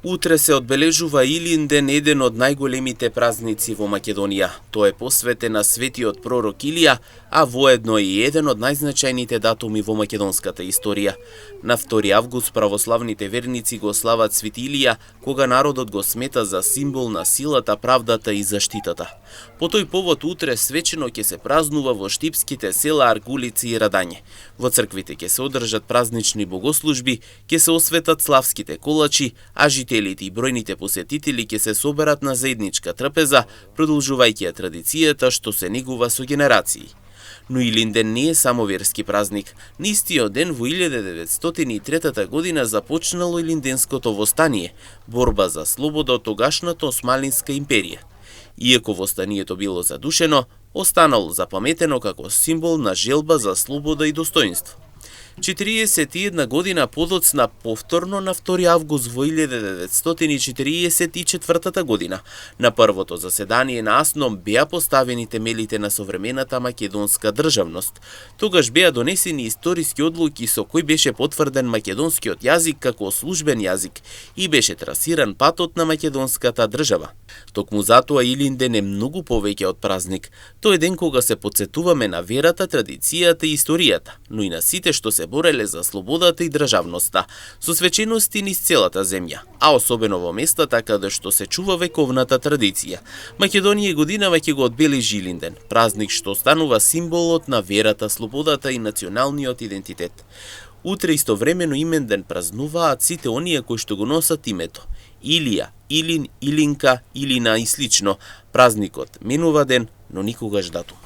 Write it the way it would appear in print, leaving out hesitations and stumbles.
Утре се одбележува Илинден, еден од најголемите празници во Македонија. Тој е посветен на светиот пророк Илија, а воедно и еден од најзначајните датуми во македонската историја. На 2 август православните верници го слават Свети Илија, кога народот го смета за символ на силата, правдата и заштитата. По тој повод утре свечено ќе се празнува во штипските села Аргулици и Радање. Во црквите ќе се одржат празнични богослужби, ќе се осветат славските колачи, а жителите и бројните посетители ќе се соберат на заедничка трпеза, продолжувајќи ја традицијата што се негува со генерации. Но Илинден не е само верски празник. На истиот ден во 1903 година започнало Илинденското востание, борба за слобода од тогашната Османлинска империја. Иако востанието било задушено, останало запаметено како символ на желба за слобода и достоинство. 41 година подоцна, повторно на 2 август во 1944 година, на првото заседание на АСНОМ беа поставени темелите на современата македонска државност. Тогаш беа донесени историски одлуки со кои беше потврден македонскиот јазик како службен јазик и беше трасиран патот на македонската држава. Токму затоа Илинден е многу повеќе од празник. Тој е ден кога се потсетуваме на верата, традицијата и историјата, но и на сите што се бореле за слободата и државноста, со свечености низ целата земја, а особено во местата каде што се чува вековната традиција. Македонија годинава ќе го одбележи Илинден, празник што станува символот на верата, слободата и националниот идентитет. Утре истовремено именден празнуваат сите оние кои што го носат името Илија, Илин, Илинка, Илина и слично. Празникот минува ден, но никогаш датум.